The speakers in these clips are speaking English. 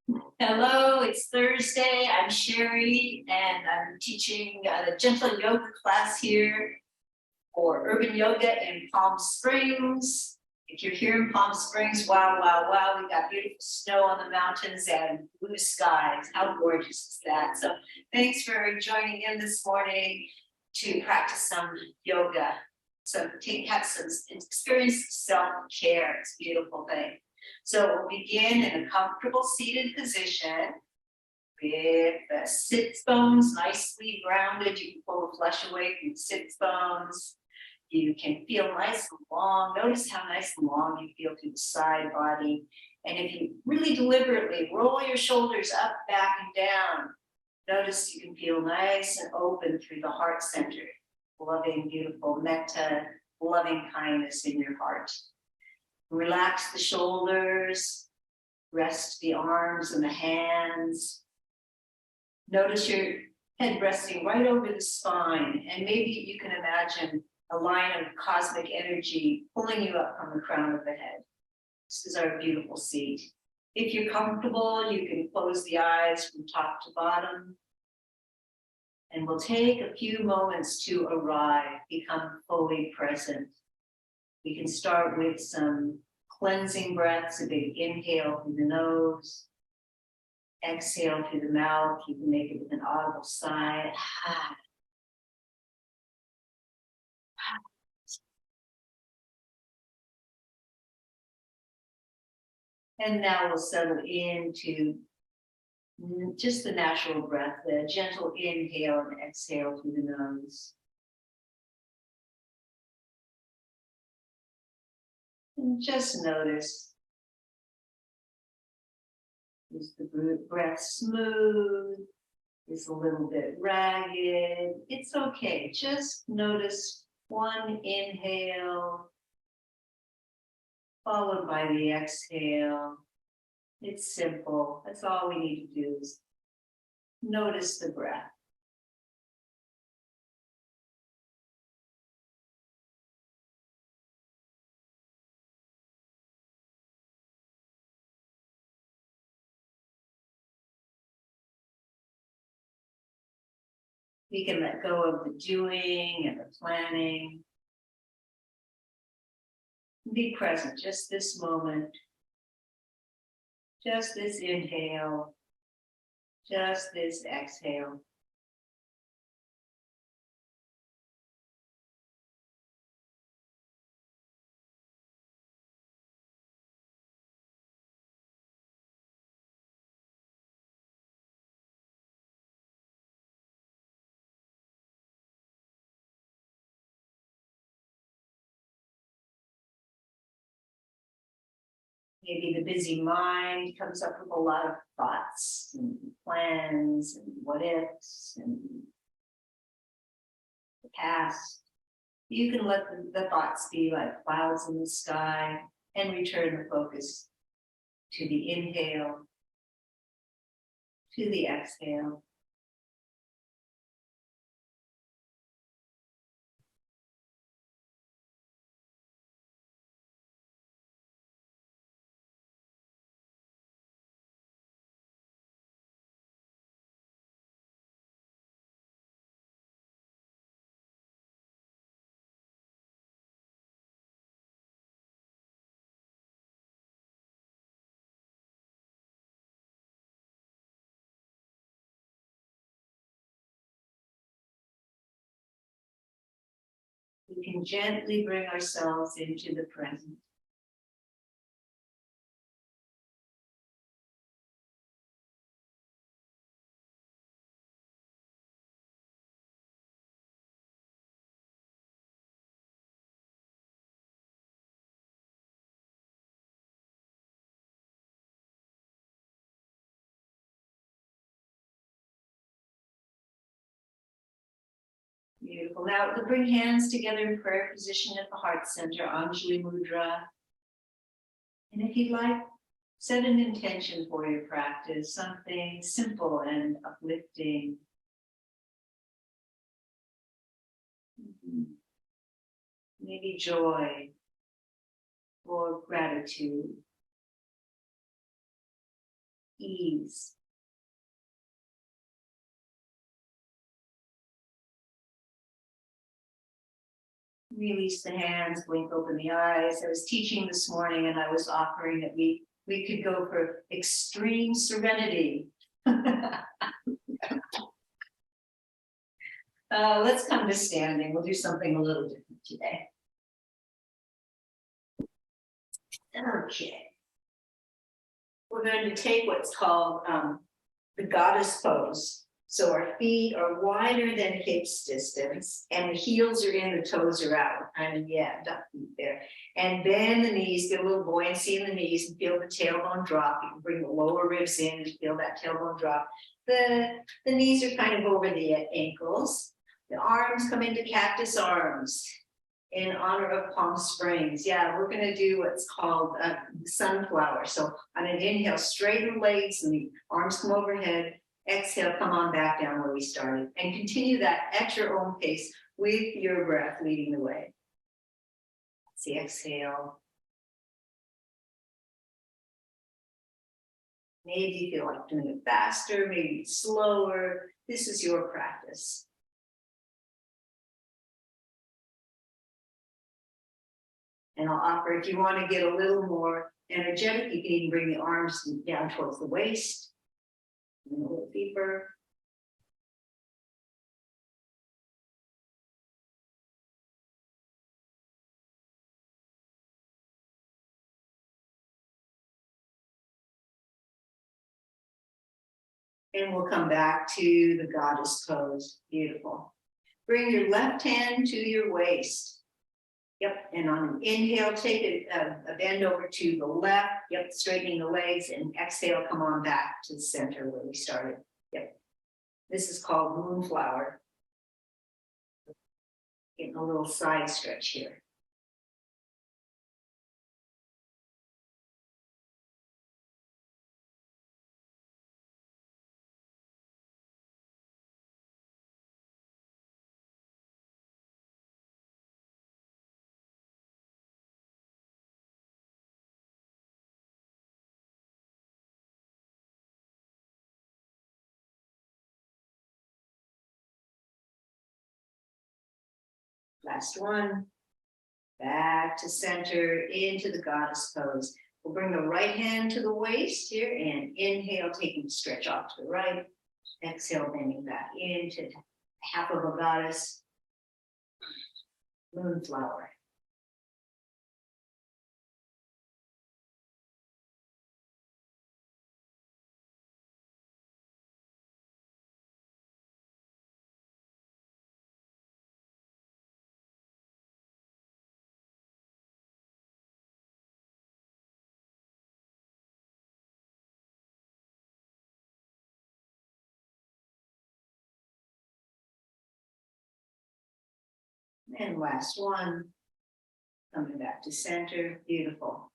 Hello, it's Thursday. I'm Sherry, and I'm teaching a gentle yoga class here for urban yoga in Palm Springs. If you're here in Palm Springs, wow, wow, wow, we got beautiful snow on the mountains and blue skies. How gorgeous is that? So thanks for joining in this morning to practice some yoga. So have some experience self-care. It's a beautiful thing. So we'll begin in a comfortable seated position with the sits bones nicely grounded. You can pull the flesh away from the sits bones. You can feel nice and long. Notice how nice and long you feel through the side body. And if you really deliberately roll your shoulders up, back, and down, notice you can feel nice and open through the heart center. Loving, beautiful metta, loving kindness in your heart. Relax the shoulders, rest the arms and the hands. Notice your head resting right over the spine, and maybe you can imagine a line of cosmic energy pulling you up from the crown of the head. This is our beautiful seat. If you're comfortable, you can close the eyes from top to bottom. And we'll take a few moments to arrive, become fully present. We can start with some cleansing breaths, a big inhale through the nose, exhale through the mouth. You can make it with an audible sigh. And now we'll settle into just the natural breath, the gentle inhale and exhale through the nose. And just notice, is the breath smooth? Is a little bit ragged? It's okay. Just notice one inhale, followed by the exhale. It's simple. That's all we need to do is notice the breath. We can let go of the doing and the planning. Be present, just this moment, just this inhale, just this exhale. Maybe the busy mind comes up with a lot of thoughts and plans and what ifs and the past. You can let the thoughts be like clouds in the sky and return the focus to the inhale, to the exhale. We can gently bring ourselves into the present. Beautiful. Now to bring hands together in prayer position at the heart center, Anjali Mudra. And if you'd like, set an intention for your practice, something simple and uplifting. Maybe joy or gratitude. ease. Release the hands, blink open the eyes. I was teaching this morning and I was offering that we could go for extreme serenity. Let's come to standing. We'll do something a little different today. Okay. We're going to take what's called the goddess pose. So our feet are wider than hips distance, and the heels are in, the toes are out. Duck feet there. And bend the knees, get a little buoyancy in the knees, and feel the tailbone drop. You can bring the lower ribs in and feel that tailbone drop. The knees are kind of over the ankles. The arms come into cactus arms in honor of Palm Springs. Yeah, we're going to do what's called sunflower. So on an inhale, straighten the legs and the arms come overhead. Exhale, come on back down where we started. And continue that at your own pace with your breath leading the way. See, exhale. Maybe you feel like doing it faster, maybe slower. This is your practice. And I'll offer, if you want to get a little more energetic, you can even bring the arms down towards the waist. And a little deeper. And we'll come back to the goddess pose. Beautiful. Bring your left hand to your waist. Yep, and on an inhale, take a bend over to the left. Yep, straightening the legs, and exhale, come on back to the center where we started. Yep, this is called moonflower. Getting a little side stretch here. Last one. Back to center, into the goddess pose. We'll bring the right hand to the waist here and inhale, taking the stretch off to the right. Exhale, bending back into half of a goddess. Moonflower. And last one, coming back to center, beautiful.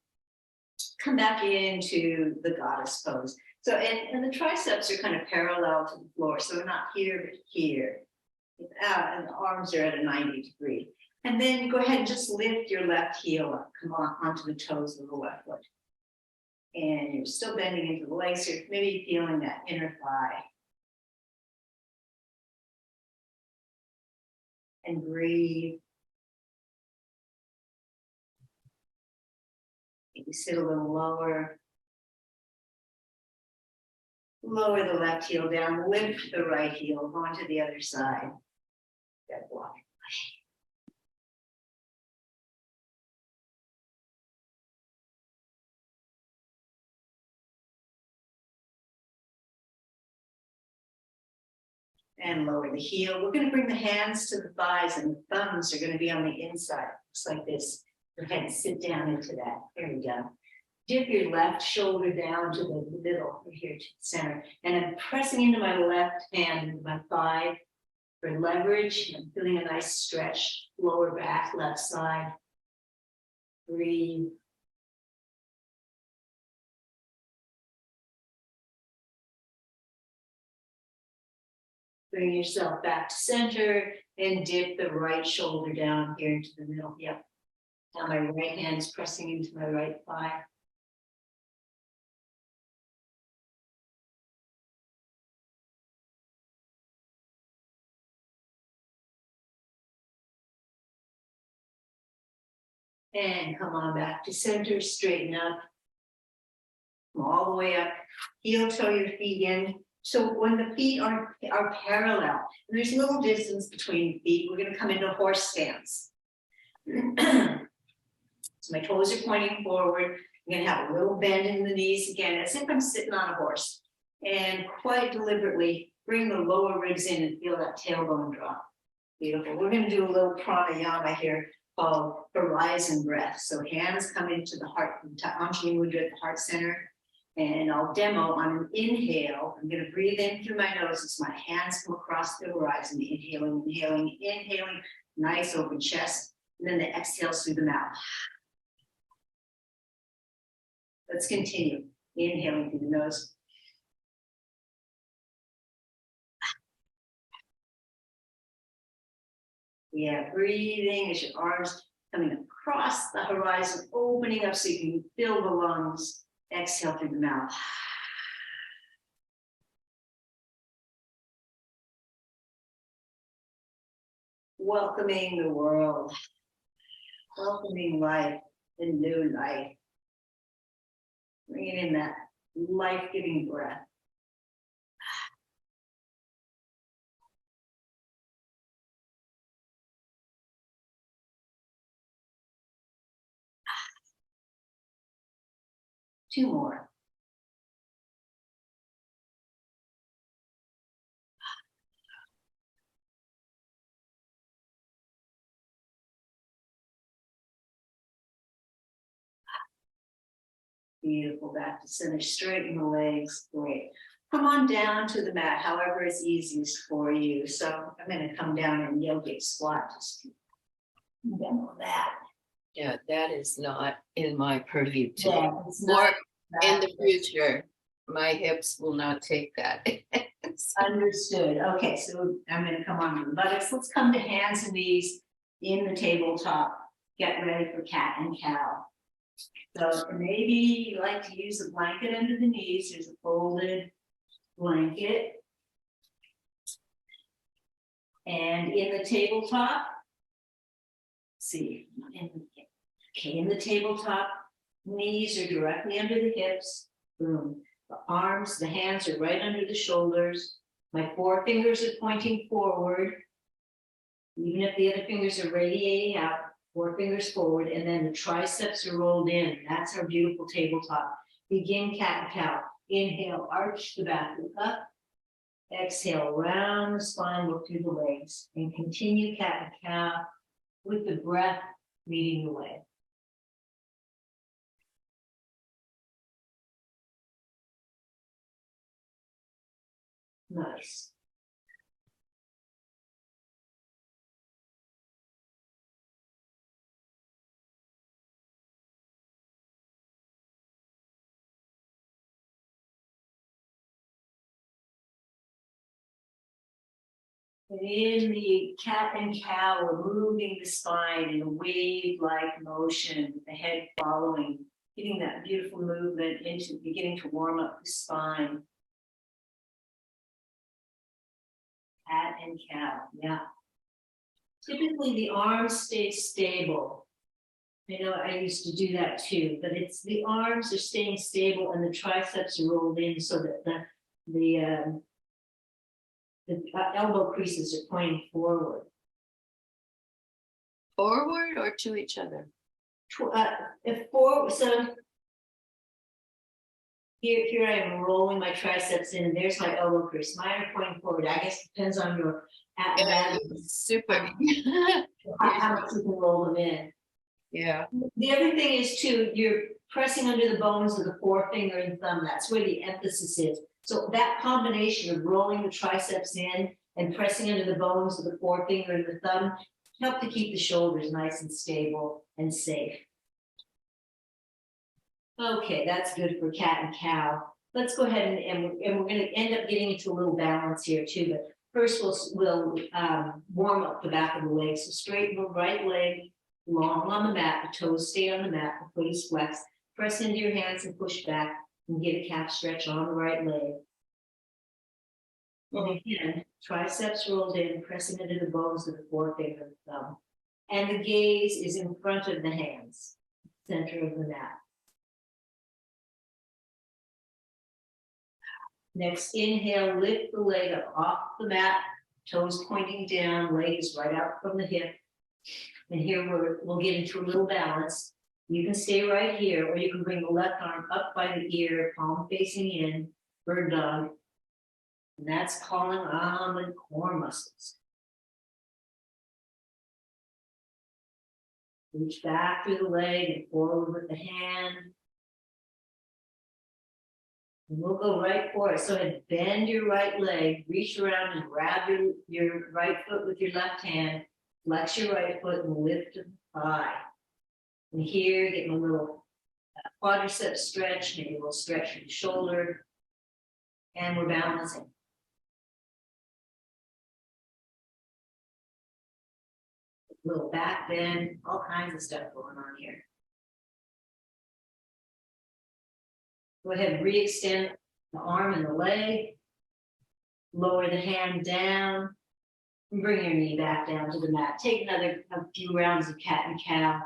Come back into the goddess pose. So, and the triceps are kind of parallel to the floor, so we're not here, but here. And the arms are at a 90 degree. And then go ahead and just lift your left heel up, come on onto the toes of the left foot. And you're still bending into the legs here, maybe feeling that inner thigh. And breathe. Maybe sit a little lower. Lower the left heel down, lift the right heel, go on to the other side. That block. And lower the heel. We're going to bring the hands to the thighs, and the thumbs are going to be on the inside. Looks like this. Go ahead and sit down into that. There we go. Dip your left shoulder down to the middle, here to the center. And I'm pressing into my left hand and my thigh for leverage. I'm feeling a nice stretch. Lower back, left side. Breathe. Bring yourself back to center and dip the right shoulder down here into the middle. Yep. Now my right hand is pressing into my right thigh. And come on back to center, straighten up. Come all the way up, heel toe your feet in. So when the feet are parallel, and there's a little distance between feet, we're gonna come into horse stance. So my toes are pointing forward. I'm gonna have a little bend in the knees again, as if I'm sitting on a horse. And quite deliberately, bring the lower ribs in and feel that tailbone drop. Beautiful. We're gonna do a little pranayama here called horizon breath. So hands come into the heart, Anjali Mudra at the heart center. And I'll demo on an inhale. I'm gonna breathe in through my nose as my hands come across the horizon. Inhaling, inhaling, inhaling, nice open chest. And then the exhales through the mouth. Let's continue. Inhaling through the nose. Yeah, breathing as your arms coming across the horizon, opening up so you can fill the lungs. Exhale through the mouth. Welcoming the world. Welcoming life and new life. Bringing in that life-giving breath. Two more. Beautiful, back to center, straighten the legs, great. Come on down to the mat, however is easiest for you. So I'm gonna come down in yogic squat, just demo that. Yeah, that is not in my purview to Yeah, do. it's Or not in the future, my hips will not take that. understood. Okay, so I'm gonna come on to the buttocks. Let's come to hands and knees in the tabletop. Get ready for cat and cow. So maybe you like to use a blanket under the knees. There's a folded blanket. And in the tabletop, see, in the tabletop, knees are directly under the hips. Boom. The arms, the hands are right under the shoulders. My forefingers are pointing forward. Even if the other fingers are radiating out, forefingers forward, and then the triceps are rolled in. That's our beautiful tabletop. Begin cat and cow. Inhale, arch the back, look up. Exhale, round the spine, look through the legs, and continue cat and cow with the breath leading the way. Nice. In the cat and cow, we're moving the spine in a wave-like motion, with the head following, getting that beautiful movement into beginning to warm up the spine. Cat and cow, yeah. Typically, the arms stay stable. I know I used to do that too, but it's the arms are staying stable and the triceps are rolled in so that the elbow creases are pointing forward. Forward or to each other? If forward, so here I am rolling my triceps in, and there's my elbow crease. Mine are pointing forward. I guess it depends on your Super. how much you can roll them in. Yeah. The other thing is too, you're pressing under the bones of the forefinger and thumb. That's where the emphasis is. So that combination of rolling the triceps in and pressing under the bones of the forefinger and the thumb help to keep the shoulders nice and stable and safe. Okay, that's good for cat and cow. Let's go ahead and we're going to end up getting into a little balance here too. But first we'll warm up the back of the leg. So straighten the right leg long on the mat. The toes stay on the mat. The foot is flexed. Press into your hands and push back and get a calf stretch on the right leg. And again, triceps rolled in, pressing into the bones of the forefinger and thumb. And the gaze is in front of the hands, center of the mat. Next, inhale, lift the leg up off the mat, toes pointing down, leg is right out from the hip. And here we'll get into a little balance. You can stay right here, or you can bring the left arm up by the ear, palm facing in, bird dog. And that's calling on the core muscles. Reach back through the leg and forward with the hand. And we'll go right for it. So ahead, bend your right leg, reach around and grab your right foot with your left hand, flex your right foot and lift the thigh. And here, getting a little quadricep stretch, maybe a little stretch from the shoulder. And we're balancing. A little back bend, all kinds of stuff going on here. Go ahead, re-extend the arm and the leg. Lower the hand down. And bring your knee back down to the mat. Take a few rounds of cat and cow.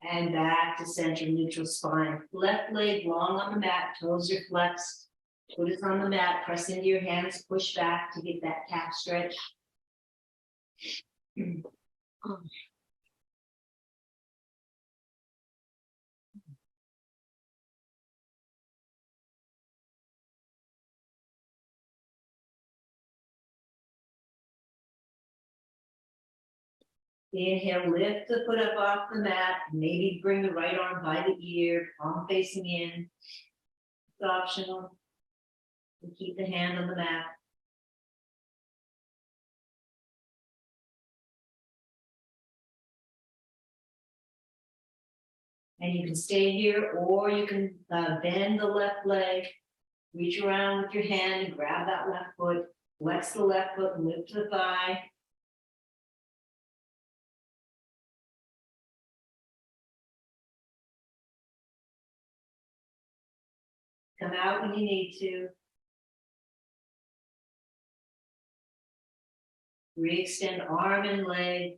And back to center, neutral spine. Left leg long on the mat, toes are flexed. Foot is on the mat, press into your hands, push back to get that calf stretch. Inhale, lift the foot up off the mat. Maybe bring the right arm by the ear, palm facing in. It's optional. And keep the hand on the mat. And you can stay here, or you can bend the left leg, reach around with your hand and grab that left foot, flex the left foot and lift the thigh. Come out when you need to. Re-extend arm and leg,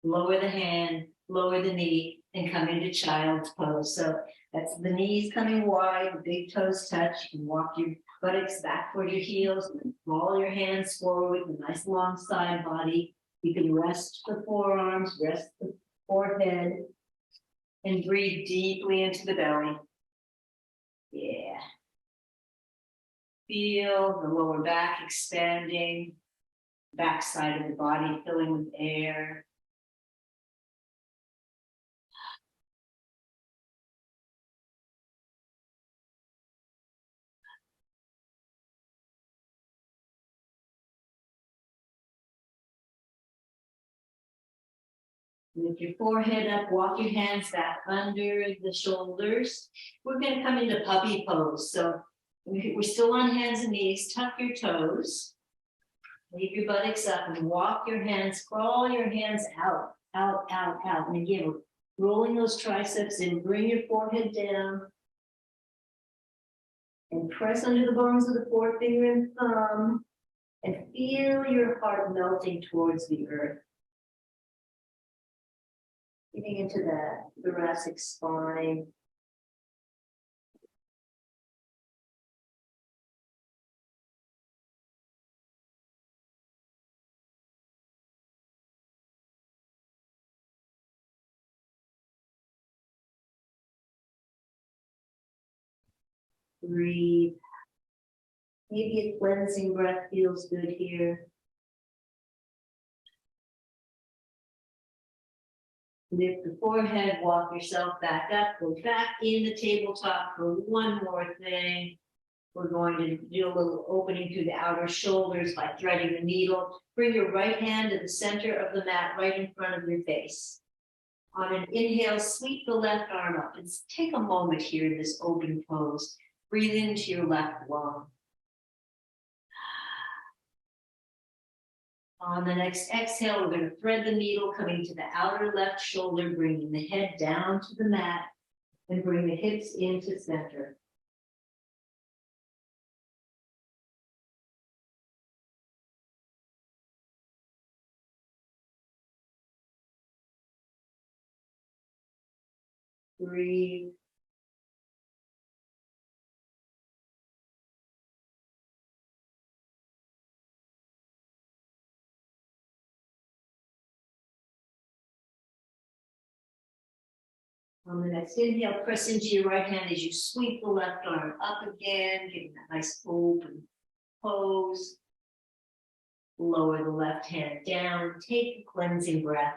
lower the hand, lower the knee, and come into child's pose. So that's the knees coming wide, the big toes touch. You can walk your buttocks back toward your heels, and roll your hands forward with a nice long side body. You can rest the forearms, rest the forehead, and breathe deeply into the belly. Yeah. Feel the lower back expanding, back side of the body filling with air. Lift your forehead up, walk your hands back under the shoulders. We're going to come into puppy pose. So we're still on hands and knees. Tuck your toes. Leave your buttocks up and walk your hands, crawl your hands out, out, out, out. And again, rolling those triceps in, bring your forehead down. And press under the bones of the forefinger and thumb. And feel your heart melting towards the earth. Getting into that thoracic spine. Breathe. Maybe a cleansing breath feels good here. Lift the forehead, walk yourself back up, go back in the tabletop for one more thing. We're going to do a little opening through the outer shoulders by threading the needle. Bring your right hand to the center of the mat, right in front of your face. On an inhale, sweep the left arm up and take a moment here in this open pose. Breathe into your left lung. On the next exhale, we're going to thread the needle coming to the outer left shoulder, bringing the head down to the mat and bring the hips into center. Breathe. On the next inhale, press into your right hand as you sweep the left arm up again, getting that nice open pose. Lower the left hand down, take a cleansing breath.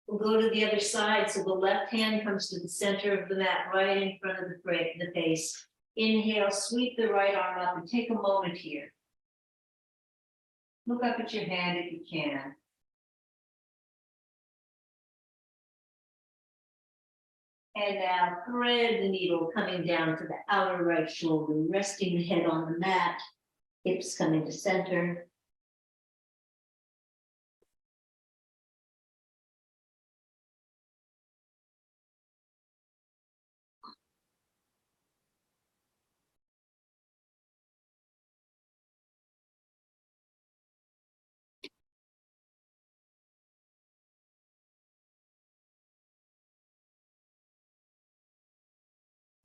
We'll go to the other side, so the left hand comes to the center of the mat, right in front of the face. Inhale, sweep the right arm up and take a moment here. Look up at your hand if you can. And now thread the needle coming down to the outer right shoulder, resting the head on the mat, hips coming to center.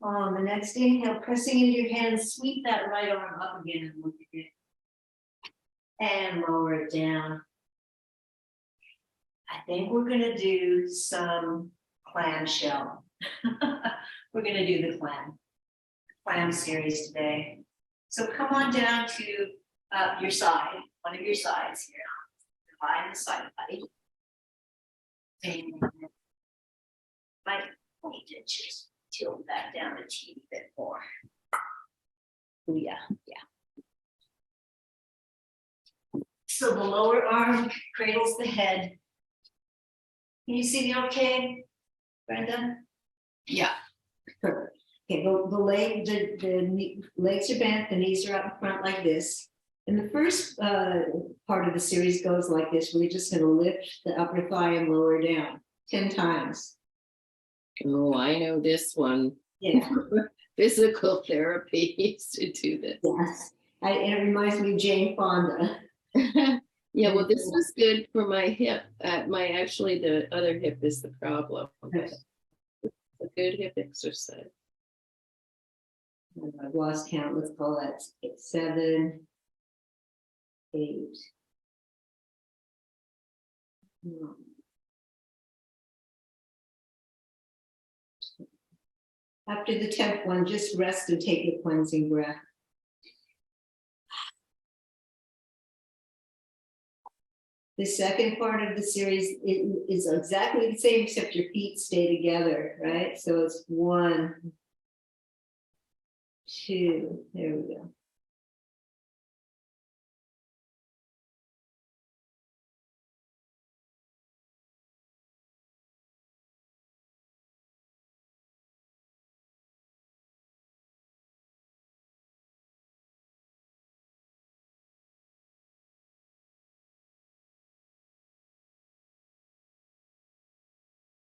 On the next inhale, pressing into your hands, sweep that right arm up again and look at it. And lower it down. I think we're gonna do some clamshell. We're gonna do the clam series today. So come on down to your side, one of your sides here. Find the side body. And might need to just tilt that down a teeny bit more. Oh, yeah. So the lower arm cradles the head. Can you see me okay, Brenda? Yeah. Perfect. Okay, the legs are bent, the knees are up in front like this. And the first part of the series goes like this. We're just going to lift the upper thigh and lower down 10 times. Oh, I know this one. Yeah. Physical therapy used to do this. Yes. It reminds me of Jane Fonda. Yeah, well, this was good for my hip. Actually, the other hip is the problem. Okay. A good hip exercise. I've lost count. Let's call that 7, 8. 9. After the 10th one, just rest and take a cleansing breath. The second part of the series is exactly the same, except your feet stay together, right? So it's 1, 2, there we go.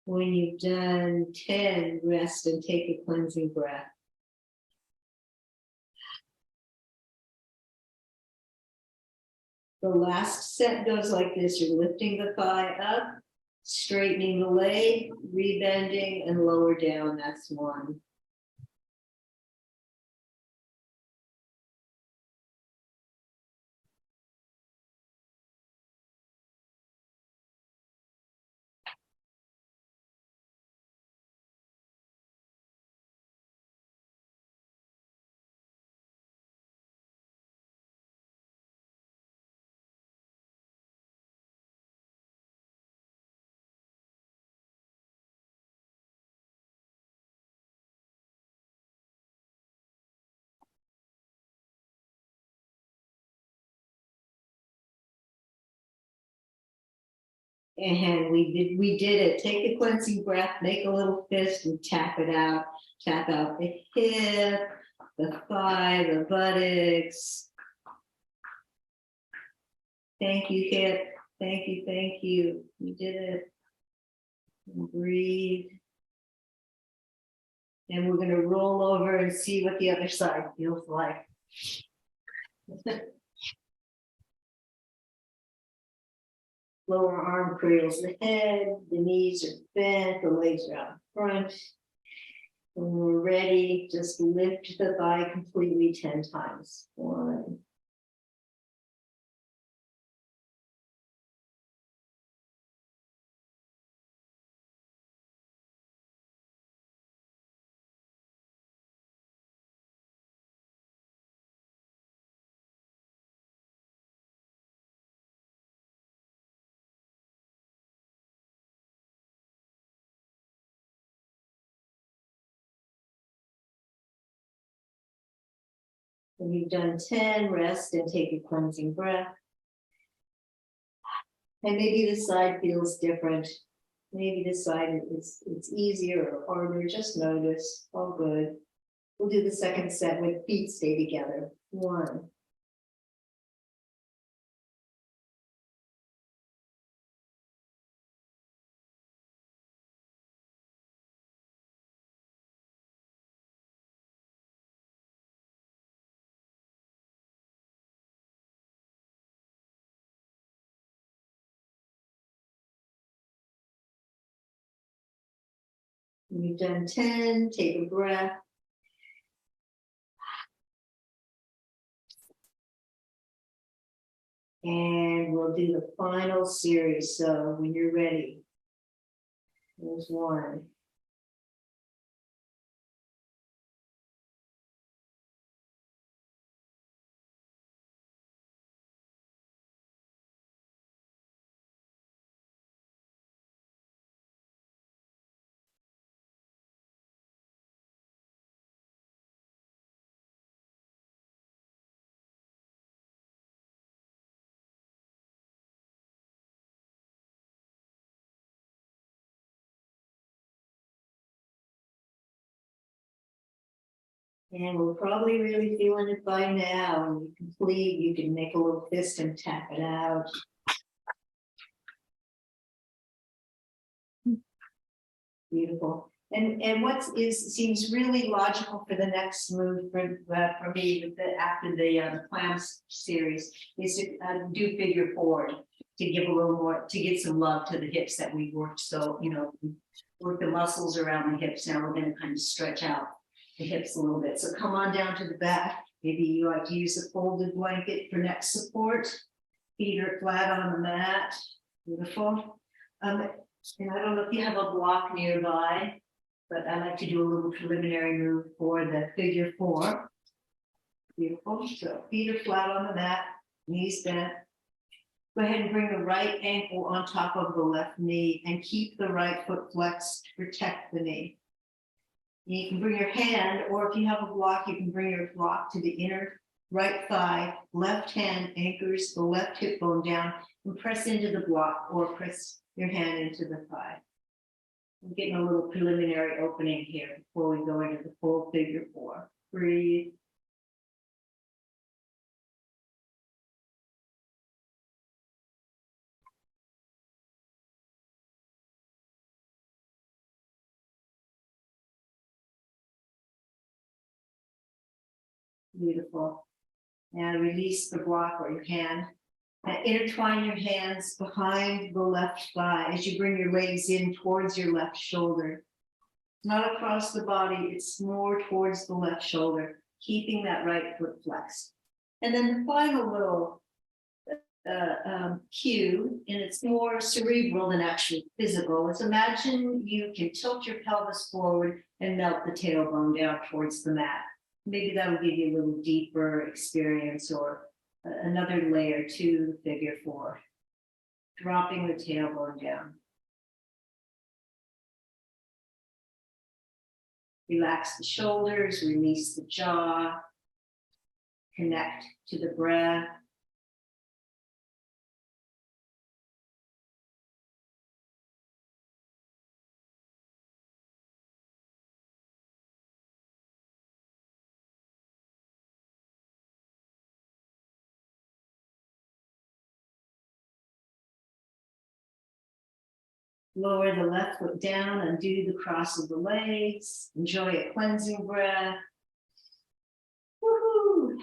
When you've done 10, rest and take a cleansing breath. The last set goes like this. You're lifting the thigh up, straightening the leg, rebending, and lower down. That's 1. And we did it. Take a cleansing breath, make a little fist and tap it out. Tap out the hip, the thigh, the buttocks. Thank you, hip. Thank you, thank you. You did it. And breathe. And we're going to roll over and see what the other side feels like. Lower arm cradles the head, the knees are bent, the legs are out front. When we're ready, just lift the thigh completely 10 times. 1. When you've done 10, rest and take a cleansing breath. And maybe the side feels different. Maybe the side it's easier or harder. Just notice. All good. We'll do the second set with feet stay together. 1. When you've done 10, take a breath. And we'll do the final series. So when you're ready, there's 1. And we're probably really feeling it by now. When you complete, you can make a little fist and tap it out. Beautiful. And what seems really logical for the next move for me with after the clamps series is to do figure 4 to give a little more, to get some love to the hips that we worked. So, we work the muscles around the hips. Now we're going to kind of stretch out the hips a little bit. So come on down to the back. Maybe you like to use a folded blanket for neck support. Feet are flat on the mat. Beautiful. And I don't know if you have a block nearby, but I like to do a little preliminary move for the figure 4. Beautiful. So feet are flat on the mat, knees bent. Go ahead and bring the right ankle on top of the left knee and keep the right foot flexed to protect the knee. And you can bring your hand, or if you have a block, you can bring your block to the inner right thigh. Left hand anchors the left hip bone down and press into the block, or press your hand into the thigh. I'm getting a little preliminary opening here before we go into the full figure 4. Breathe. Beautiful. And release the block or your hand. And intertwine your hands behind the left thigh as you bring your legs in towards your left shoulder. Not across the body, it's more towards the left shoulder, keeping that right foot flexed. And then the final little cue, and it's more cerebral than actually physical, is imagine you can tilt your pelvis forward and melt the tailbone down towards the mat. Maybe that'll give you a little deeper experience or another layer to the figure 4. Dropping the tailbone down. Relax the shoulders, release the jaw. Connect to the breath. Lower the left foot down, undo the cross of the legs. Enjoy a cleansing breath. Woohoo!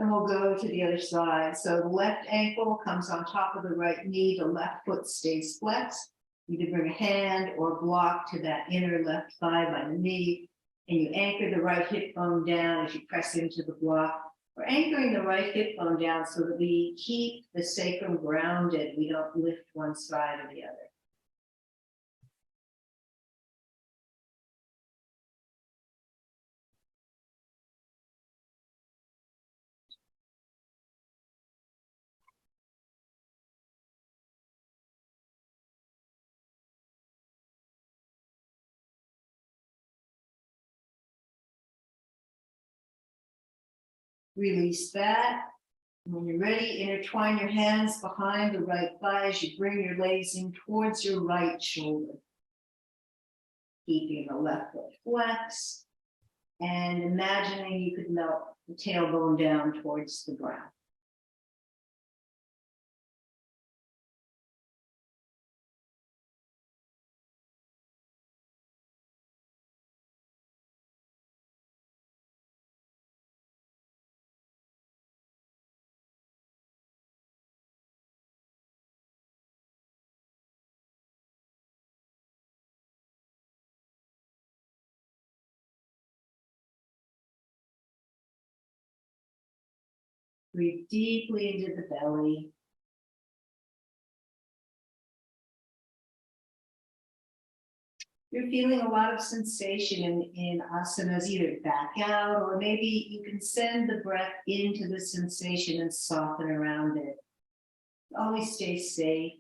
And we'll go to the other side. So the left ankle comes on top of the right knee, the left foot stays flexed. You can bring a hand or block to that inner left thigh by the knee, and you anchor the right hip bone down as you press into the block. We're anchoring the right hip bone down so that we keep the sacrum grounded. We don't lift one side or the other. Release that. When you're ready, intertwine your hands behind the right thigh as you bring your legs in towards your right shoulder. Keeping the left foot flexed and imagining you could melt the tailbone down towards the ground. Breathe deeply into the belly. You're feeling a lot of sensation in asanas, either back out or maybe you can send the breath into the sensation and soften around it. Always stay safe.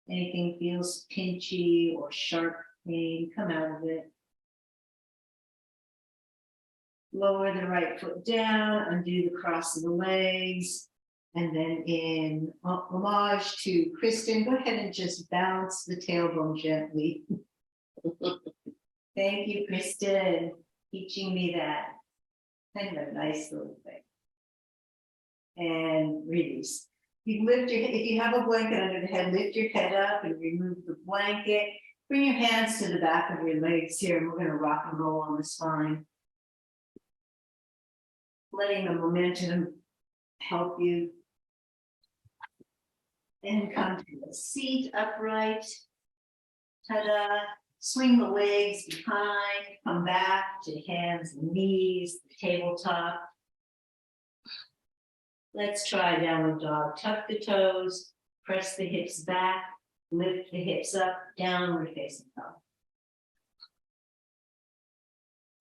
Anything feels pinchy or sharp pain, come out of it. Lower the right foot down, undo the cross of the legs. And then in homage to Kristen, go ahead and just bounce the tailbone gently. Thank you, Kristen, teaching me that. Kind of a nice little thing. And release. You lift your, if you have a blanket under the head, lift your head up and remove the blanket. Bring your hands to the back of your legs here, and we're going to rock and roll on the spine. Letting the momentum help you. And come to the seat upright. Ta-da. Swing the legs behind, come back to hands and knees, the tabletop. Let's try downward dog. Tuck the toes, press the hips back, lift the hips up, downward facing dog.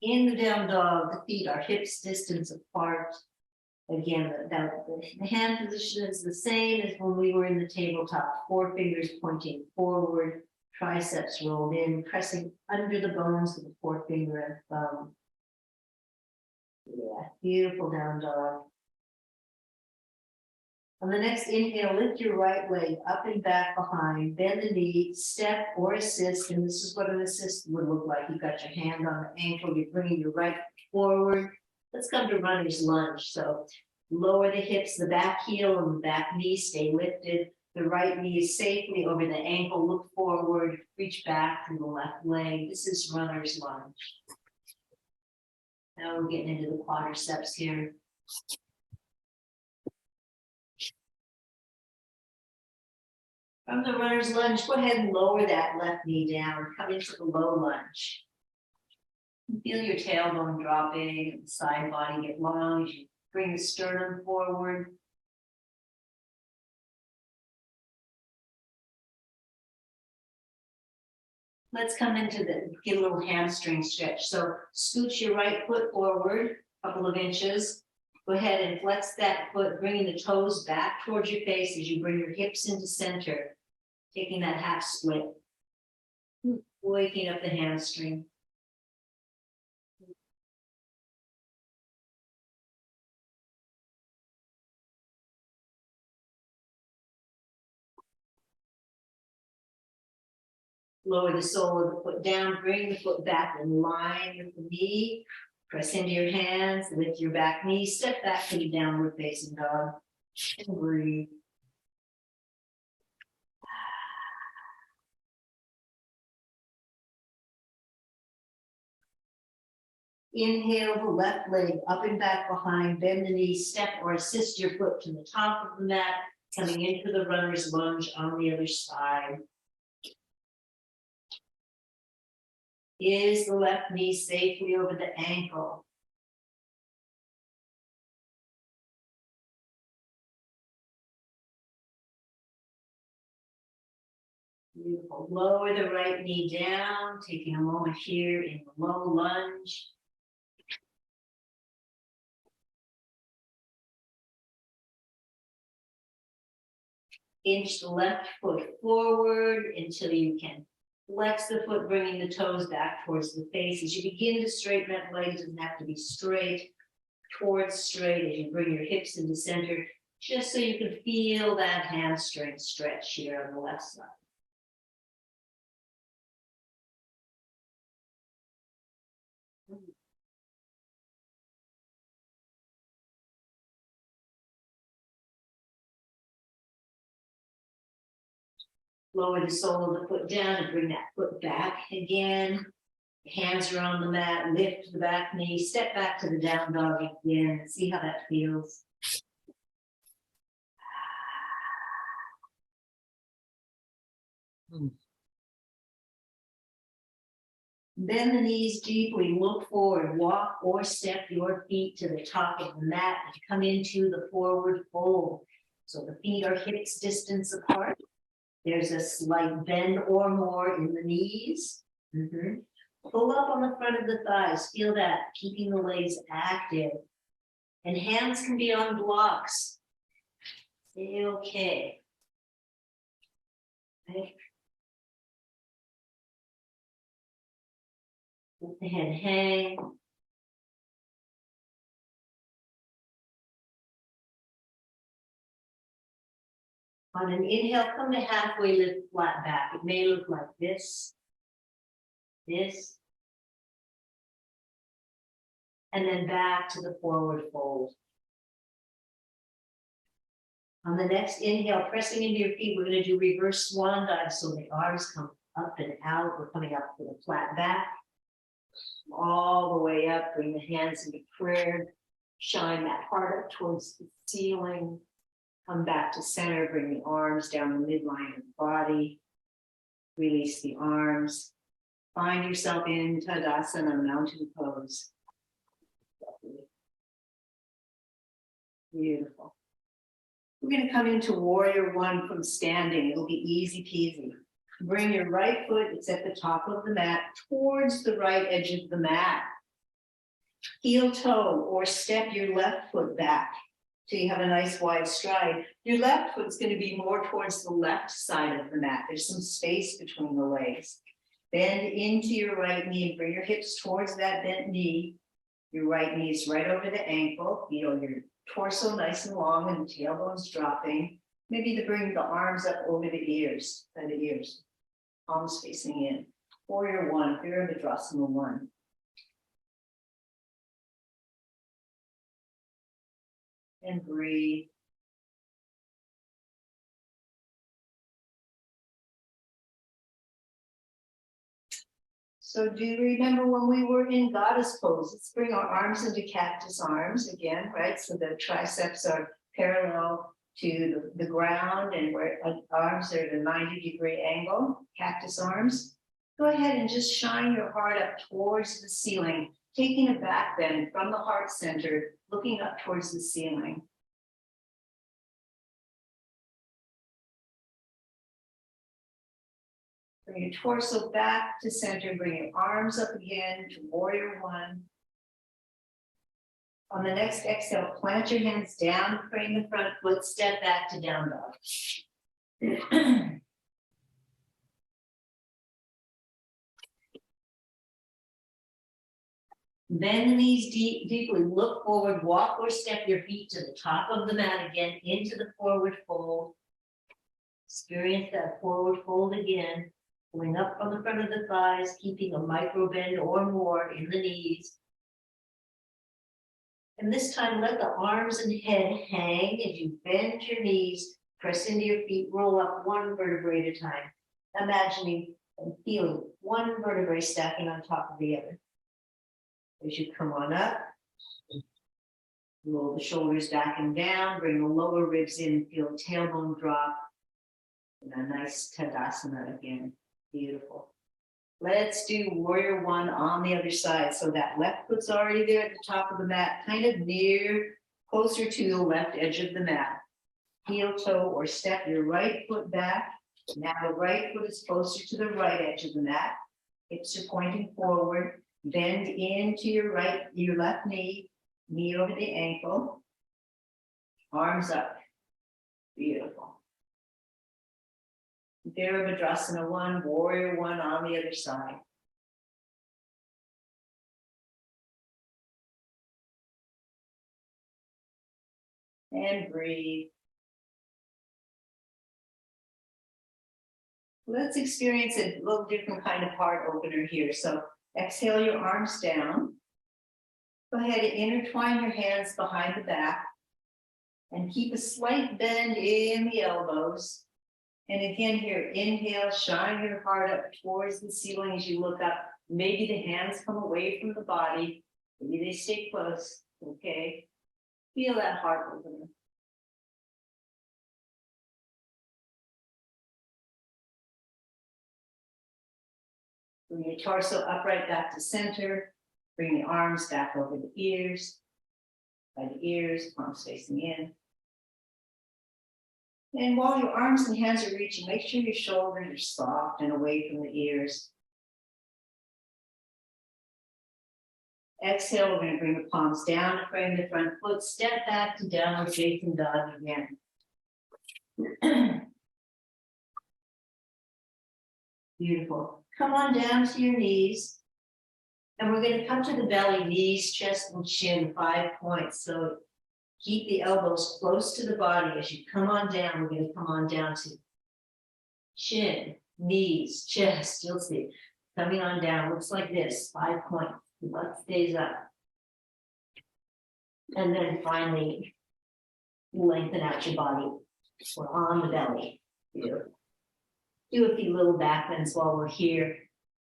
In the down dog, the feet are hips distance apart. Again, the hand position is the same as when we were in the tabletop, 4 fingers pointing forward, triceps rolled in, pressing under the bones of the forefinger and thumb. Yeah, beautiful down dog. On the next inhale, lift your right leg up and back behind, bend the knee, step or assist, and this is what an assist would look like. You've got your hand on the ankle, you're bringing your right forward. Let's come to runner's lunge. So lower the hips, the back heel and the back knee stay lifted. The right knee is safely over the ankle, look forward, reach back to the left leg. This is runner's lunge. Now we're getting into the quadriceps here. From the runner's lunge, go ahead and lower that left knee down, come into the low lunge. Feel your tailbone dropping and the side body get long as you bring the sternum forward. Let's come into get a little hamstring stretch. So scooch your right foot forward a couple of inches. Go ahead and flex that foot, bringing the toes back towards your face as you bring your hips into center, taking that half split, waking up the hamstring. Lower the sole of the foot down, bring the foot back in line with the knee, press into your hands, lift your back knee, step back to the downward facing dog, and breathe. Inhale the left leg up and back behind, bend the knee, step or assist your foot to the top of the mat, coming into the runner's lunge on the other side. Is the left knee safely over the ankle? Beautiful. Lower the right knee down, taking a moment here in the low lunge. Inch the left foot forward until you can flex the foot, bringing the toes back towards the face. As you begin to straighten that leg, it doesn't have to be straight, towards straight as you bring your hips into center, just so you can feel that hamstring stretch here on the left side. Lower the sole of the foot down and bring that foot back again. Hands are on the mat, lift the back knee, step back to the down dog again. See how that feels. Bend the knees deeply, look forward, walk or step your feet to the top of the mat and come into the forward fold. So the feet are hips distance apart. There's a slight bend or more in the knees. Pull up on the front of the thighs, feel that, keeping the legs active. And hands can be on blocks. Stay okay. Right. Let the head hang. On an inhale, come to halfway lift, flat back. It may look like this, this, and then back to the forward fold. On the next inhale, pressing into your feet, we're going to do reverse swan dive. So the arms come up and out. We're coming up to the flat back. All the way up, bring the hands into prayer. Shine that heart up towards the ceiling. Come back to center, bring the arms down the midline of the body. Release the arms. Find yourself in Tadasana, mountain pose. Beautiful. We're going to come into warrior one from standing. It'll be easy peasy. Bring your right foot, it's at the top of the mat, towards the right edge of the mat. Heel toe or step your left foot back so you have a nice wide stride. Your left foot's going to be more towards the left side of the mat. There's some space between the legs. Bend into your right knee and bring your hips towards that bent knee. Your right knee is right over the ankle. Feel your torso nice and long and the tailbone's dropping. Maybe to bring the arms up over the ears, by the ears. Palms facing in. Warrior one, Virabhadrasana one. And breathe. So do you remember when we were in goddess pose? Let's bring our arms into cactus arms again, right? So the triceps are parallel to the ground and where arms are at a 90-degree angle, cactus arms. Go ahead and just shine your heart up towards the ceiling, taking a back bend from the heart center, looking up towards the ceiling. Bring your torso back to center, bring your arms up again to warrior one. On the next exhale, plant your hands down, frame the front foot, step back to down dog. Bend the knees deeply, look forward, walk or step your feet to the top of the mat again, into the forward fold. Experience that forward fold again, going up from the front of the thighs, keeping a micro bend or more in the knees. And this time, let the arms and head hang as you bend your knees, press into your feet, roll up one vertebrae at a time, imagining and feeling one vertebrae stacking on top of the other. As you come on up, roll the shoulders back and down, bring the lower ribs in, feel tailbone drop. And a nice Tadasana again. Beautiful. Let's do warrior one on the other side. So that left foot's already there at the top of the mat, kind of near, closer to the left edge of the mat. Heel toe or step your right foot back. Now the right foot is closer to the right edge of the mat. Hips are pointing forward. Bend into your left knee, knee over the ankle. Arms up. Beautiful. Virabhadrasana 1, warrior 1 on the other side. And breathe. Let's experience a little different kind of heart opener here. So exhale your arms down. Go ahead and intertwine your hands behind the back and keep a slight bend in the elbows. And again here, inhale, shine your heart up towards the ceiling as you look up. Maybe the hands come away from the body. Maybe they stay close, okay? Feel that heart opener. Bring your torso upright back to center. Bring the arms back over the ears. By the ears, palms facing in. And while your arms and hands are reaching, make sure your shoulders are soft and away from the ears. Exhale, we're going to bring the palms down to frame the front foot. Step back to downward facing dog again. Beautiful. Come on down to your knees. And we're going to come to the belly, knees, chest, and chin, 5 points. So keep the elbows close to the body. As you come on down, we're going to come on down to chin, knees, chest. You'll see. Coming on down, looks like this, 5 points. The butt stays up. And then finally, lengthen out your body. We're on the belly. Beautiful. Do a few little back bends while we're here,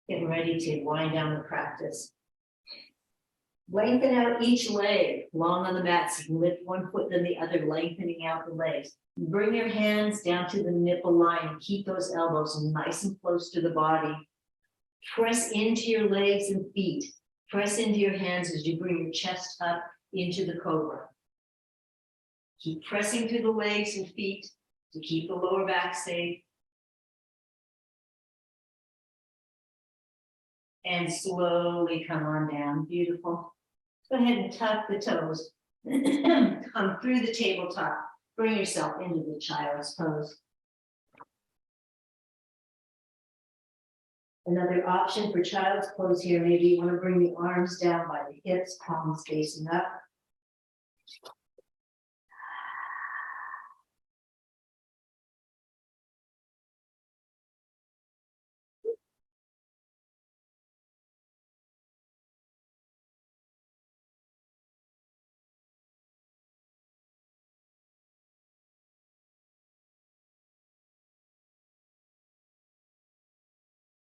getting ready to wind down the practice. Lengthen out each leg, long on the mat, so you can lift one foot then the other, lengthening out the legs. Bring your hands down to the nipple line and keep those elbows nice and close to the body. Press into your legs and feet. Press into your hands as you bring your chest up into the cobra. Keep pressing through the legs and feet to keep the lower back safe. And slowly come on down. Beautiful. Go ahead and tuck the toes. Come through the tabletop. Bring yourself into the child's pose. Another option for child's pose here, maybe you want to bring the arms down by the hips, palms facing up.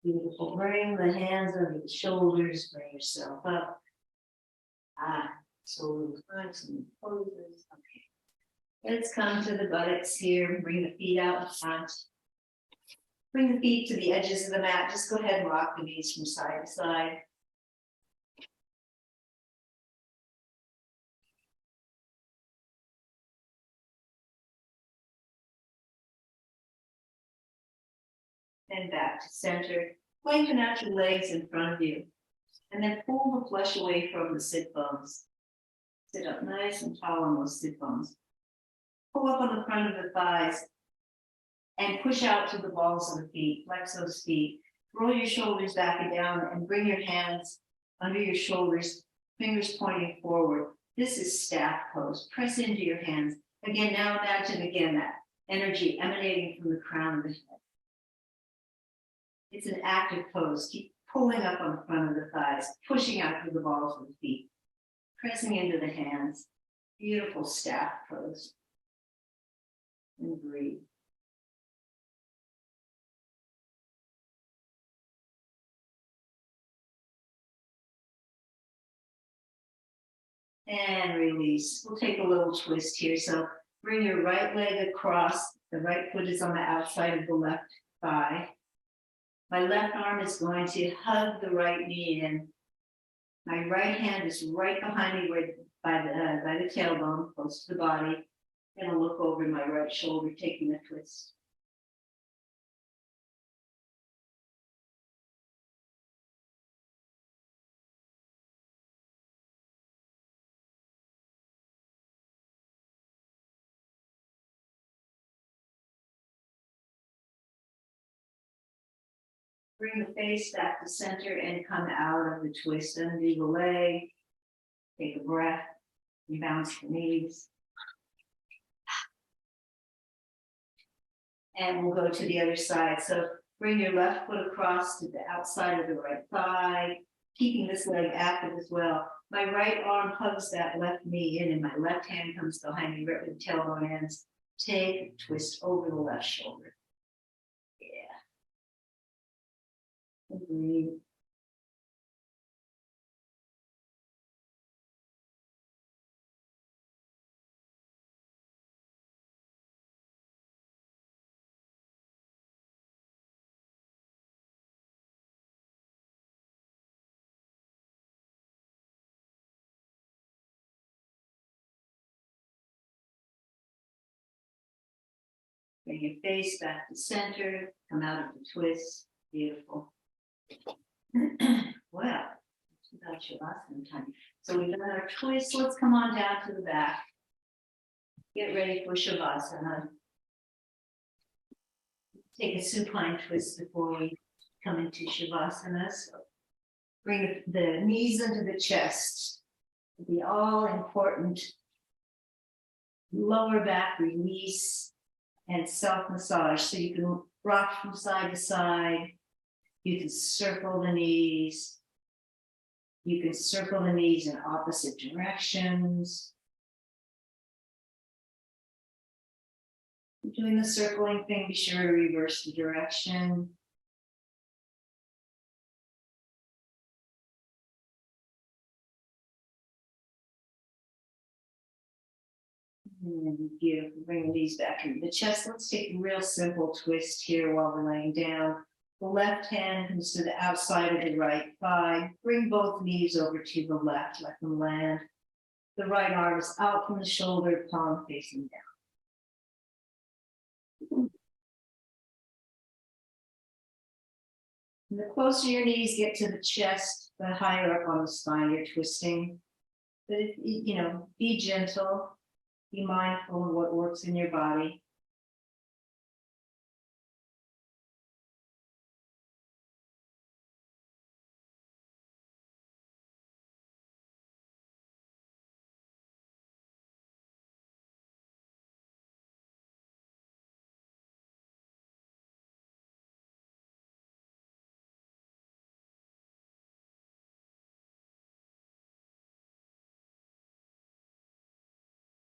Beautiful. Bring the hands under the shoulders, bring yourself up. So some poses. Okay. Let's come to the buttocks here. Bring the feet out in front. Bring the feet to the edges of the mat. Just go ahead and rock the knees from side to side. And back to center. Lengthen out your legs in front of you. And then pull the flesh away from the sit bones. Sit up nice and tall on those sit bones. Pull up on the front of the thighs. And push out to the balls of the feet. Flex those feet. Roll your shoulders back and down and bring your hands under your shoulders, fingers pointing forward. This is staff pose. Press into your hands. Again, now imagine again that energy emanating from the crown of the head. It's an active pose. Keep pulling up on the front of the thighs, pushing out through the balls of the feet, pressing into the hands. Beautiful staff pose. And breathe. And release. We'll take a little twist here. So bring your right leg across. The right foot is on the outside of the left thigh. My left arm is going to hug the right knee in. My right hand is right behind me by the tailbone, close to the body. And I'll look over my right shoulder, taking a twist. Bring the face back to center and come out of the twist. Undo the leg. Take a breath. Bounce the knees. And we'll go to the other side. So bring your left foot across to the outside of the right thigh, keeping this leg active as well. My right arm hugs that left knee in, and my left hand comes behind me right with the tailbone ends. Take a twist over the left shoulder. And breathe. Bring your face back to center, come out of the twist. Beautiful. Well, it's about Shavasana time. So we've done our twist. Let's come on down to the back. Get ready for Shavasana. Take a supine twist before we come into Shavasana. So bring the knees into the chest. The all important lower back release and self-massage. So you can rock from side to side. You can circle the knees. You can circle the knees in opposite directions. Doing the circling thing, be sure to reverse the direction. And beautiful. Bring the knees back into the chest. Let's take a real simple twist here while we're laying down. The left hand comes to the outside of the right thigh. Bring both knees over to the left, let them land. The right arm is out from the shoulder, palm facing down. And the closer your knees get to the chest, the higher up on the spine you're twisting. But, be gentle. Be mindful of what works in your body.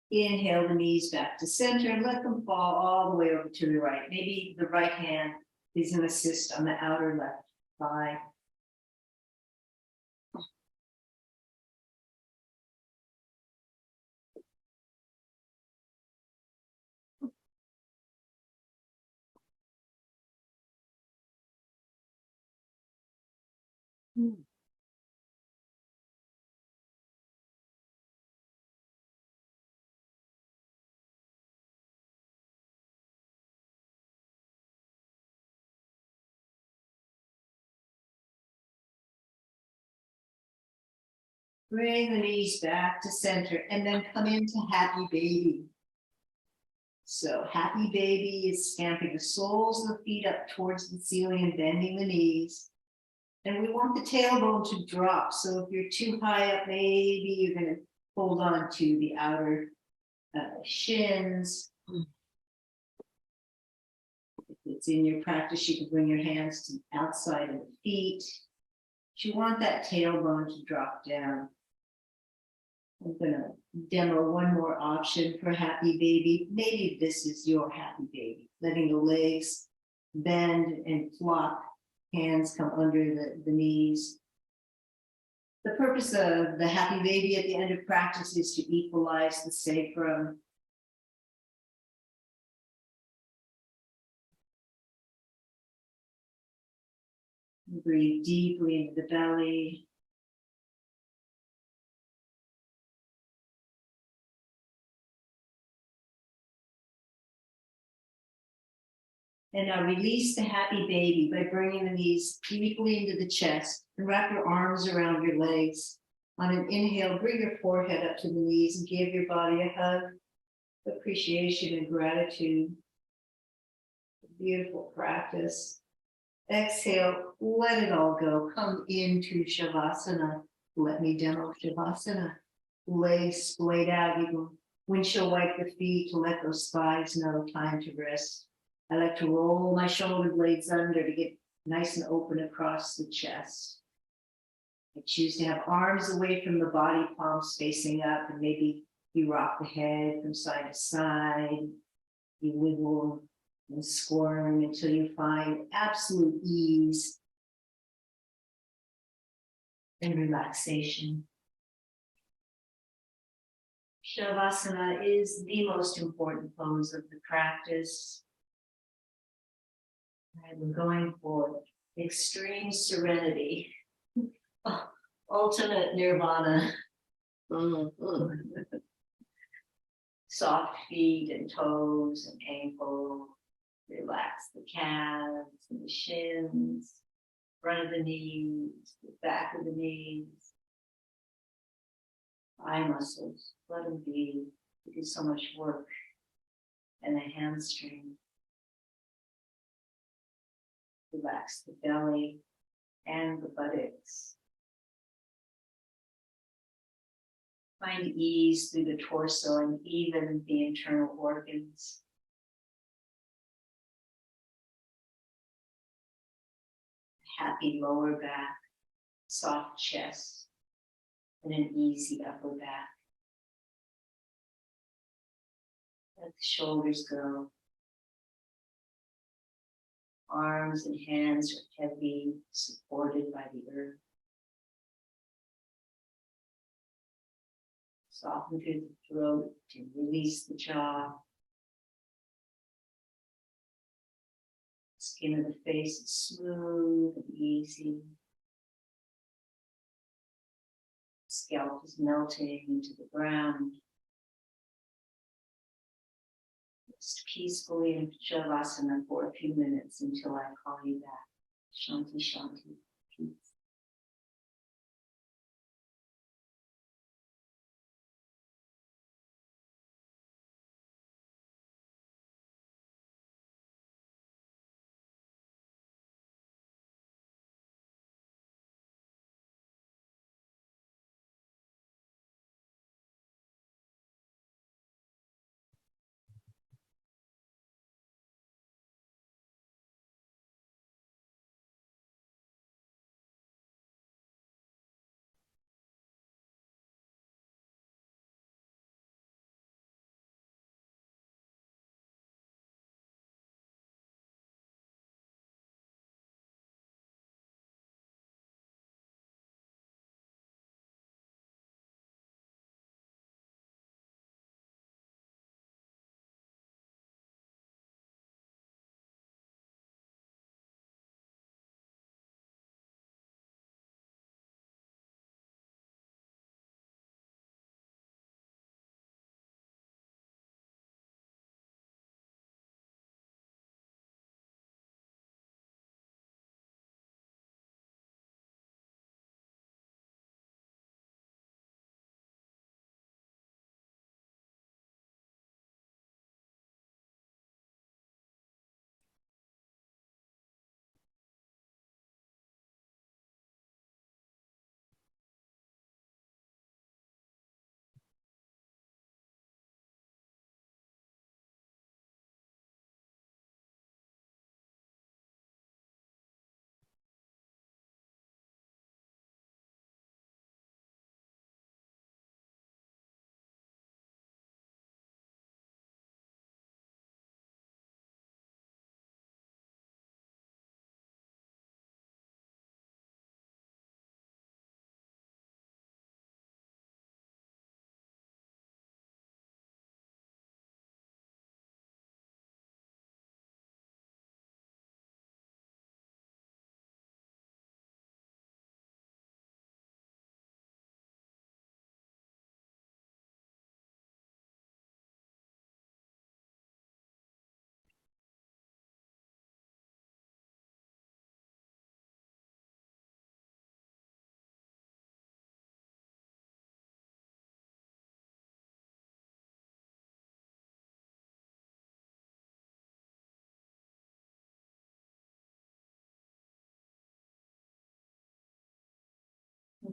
Inhale the knees back to center and let them fall all the way over to the right. Maybe the right hand is an assist on the outer left thigh. Bring the knees back to center and then come into happy baby. So happy baby is stamping the soles of the feet up towards the ceiling and bending the knees. And we want the tailbone to drop. So if you're too high up, maybe you're going to hold on to the outer shins. If it's in your practice, you can bring your hands to the outside of the feet. But you want that tailbone to drop down. I'm going to demo one more option for happy baby. Maybe this is your happy baby. Letting the legs bend and flop. Hands come under the knees. The purpose of the happy baby at the end of practice is to equalize the sacrum. Breathe deeply into the belly. And now release the happy baby by bringing the knees deeply into the chest and wrap your arms around your legs. On an inhale, bring your forehead up to the knees and give your body a hug, appreciation and gratitude. Beautiful practice. Exhale, let it all go. Come into Shavasana. Let me demo Shavasana. Legs splayed out. You can windshield wipe the feet to let those thighs know time to rest. I like to roll my shoulder blades under to get nice and open across the chest. I choose to have arms away from the body, palms facing up, and maybe you rock the head from side to side. You wiggle and squirm until you find absolute ease and relaxation. Shavasana is the most important pose of the practice. And we're going for extreme serenity, ultimate nirvana. Soft feet and toes and ankles. Relax the calves and the shins, front of the knees, the back of the knees, thigh muscles. Let them be. We do so much work. And the hamstring. Relax the belly and the buttocks. Find ease through the torso and even the internal organs. Happy lower back, soft chest, and an easy upper back. Let the shoulders go. Arms and hands are heavy, supported by the earth. Soften through the throat to release the jaw. Skin of the face is smooth and easy. Scalp is melting into the ground. Rest peacefully in Shavasana for a few minutes until I call you back. Shanti, Shanti, peace.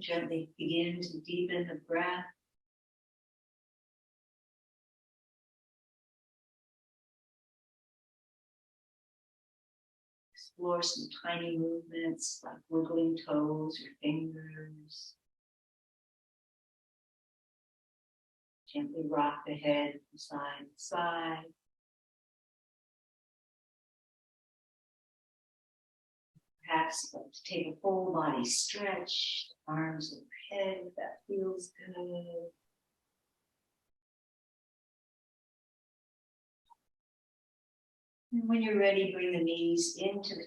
Gently begin to deepen the breath. Explore some tiny movements like wiggling toes or fingers. Gently rock the head from side to side. Perhaps like to take a full body stretch, arms overhead, if that feels good. And when you're ready, bring the knees into the